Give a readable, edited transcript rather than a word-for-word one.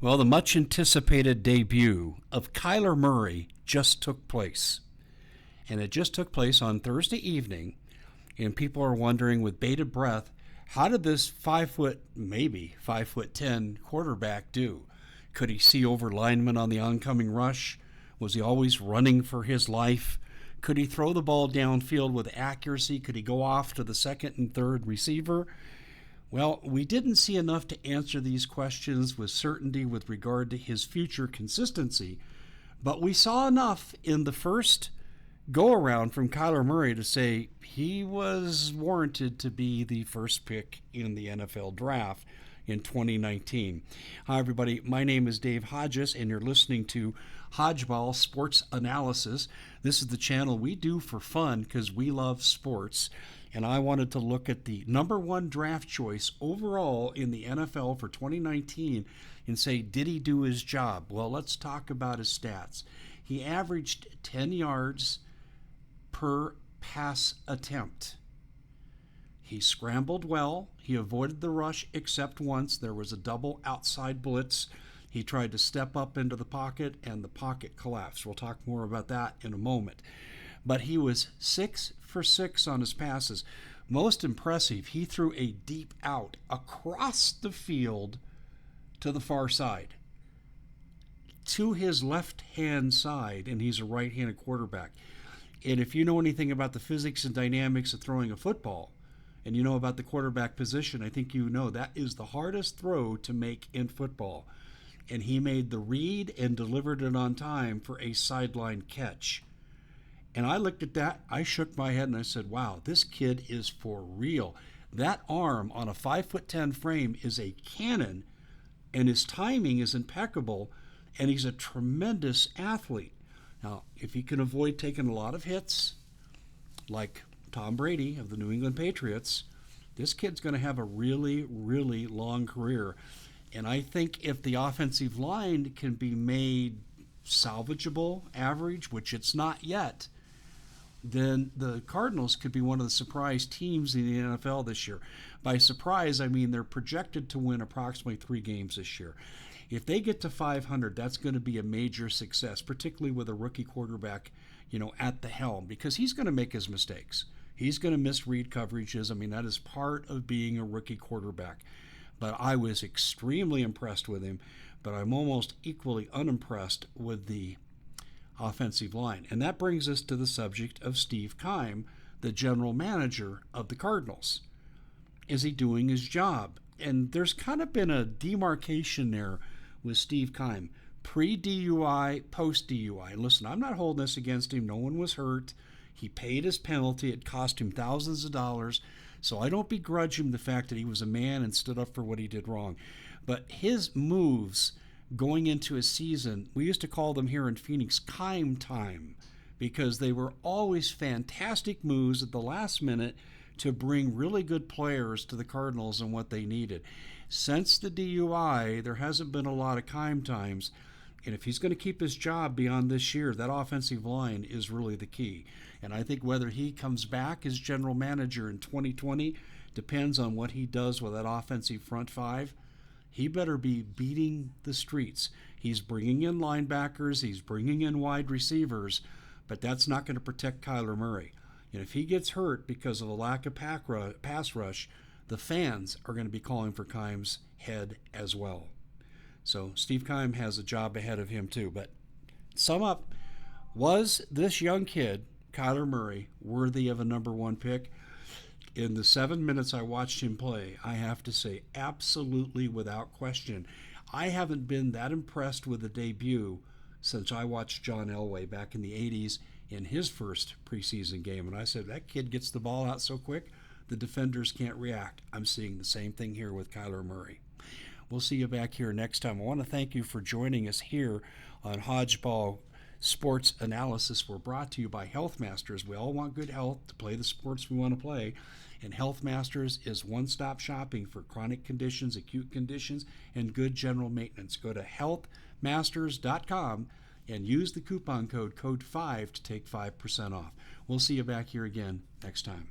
Well, the much anticipated debut of Kyler Murray just took place. And it just took place on Thursday evening. And people are wondering with bated breath, how did this 5 foot, maybe 5'10" quarterback do? Could he see over linemen on the oncoming rush? Was he always running for his life? Could he throw the ball downfield with accuracy? Could he go off to the second and third receiver? Well, we didn't see enough to answer these questions with certainty with regard to his future consistency, but we saw enough in the first go-around from Kyler Murray to say he was warranted to be the first pick in the NFL draft in 2019. Hi, everybody. My name is Dave Hodges, and you're listening to Hodgeball Sports Analysis. This is the channel we do for fun because we love sports. And I wanted to look at the number one draft choice overall in the NFL for 2019 and say, did he do his job? Well, let's talk about his stats. He averaged 10 yards per pass attempt. He scrambled well. He avoided the rush except once. There was a double outside blitz. He tried to step up into the pocket, and the pocket collapsed. We'll talk more about that in a moment. But he was 6 for 6 on his passes. Most impressive, he threw a deep out across the field to the far side, to his left-hand side, and he's a right-handed quarterback. And if you know anything about the physics and dynamics of throwing a football, and you know about the quarterback position, I think you know that is the hardest throw to make in football. And he made the read and delivered it on time for a sideline catch. And I looked at that, I shook my head, and I said, wow, this kid is for real. That arm on a 5'10" frame is a cannon, and his timing is impeccable, and he's a tremendous athlete. Now, if he can avoid taking a lot of hits, like Tom Brady of the New England Patriots, this kid's going to have a really, really long career. And I think if the offensive line can be made salvageable, average, which it's not yet, then the Cardinals could be one of the surprise teams in the NFL this year. By surprise, I mean they're projected to win approximately 3 games this year. If they get to 500, that's going to be a major success, particularly with a rookie quarterback, at the helm, because he's going to make his mistakes. He's going to misread coverages. I mean, that is part of being a rookie quarterback. But I was extremely impressed with him, but I'm almost equally unimpressed with the offensive line. And that brings us to the subject of Steve Keim, the general manager of the Cardinals. Is he doing his job? And there's kind of been a demarcation there with Steve Keim. Pre-DUI, post-DUI. Listen, I'm not holding this against him. No one was hurt. He paid his penalty. It cost him thousands of dollars. So I don't begrudge him the fact that he was a man and stood up for what he did wrong. But his moves going into a season, we used to call them here in Phoenix Keim time, because they were always fantastic moves at the last minute to bring really good players to the Cardinals and what they needed. Since the DUI, there hasn't been a lot of Keim times, and if he's going to keep his job beyond this year, that offensive line is really the key. And I think whether he comes back as general manager in 2020 depends on what he does with that offensive front five. He better be beating the streets. He's bringing in linebackers, he's bringing in wide receivers, but that's not going to protect Kyler Murray. And if he gets hurt because of a lack of pass rush, the fans are going to be calling for Keim's head as well. So Steve Keim has a job ahead of him too. But sum up, was this young kid, Kyler Murray, worthy of a number one pick? In the 7 minutes I watched him play, I have to say absolutely without question. I haven't been that impressed with the debut since I watched John Elway back in the 80s in his first preseason game. And I said, that kid gets the ball out so quick, the defenders can't react. I'm seeing the same thing here with Kyler Murray. We'll see you back here next time. I want to thank you for joining us here on Hodgeball Sports Analysis. We're brought to you by Health Masters. We all want good health to play the sports we want to play. And Health Masters is one-stop shopping for chronic conditions, acute conditions, and good general maintenance. Go to healthmasters.com and use the coupon code 5 to take 5% off. We'll see you back here again next time.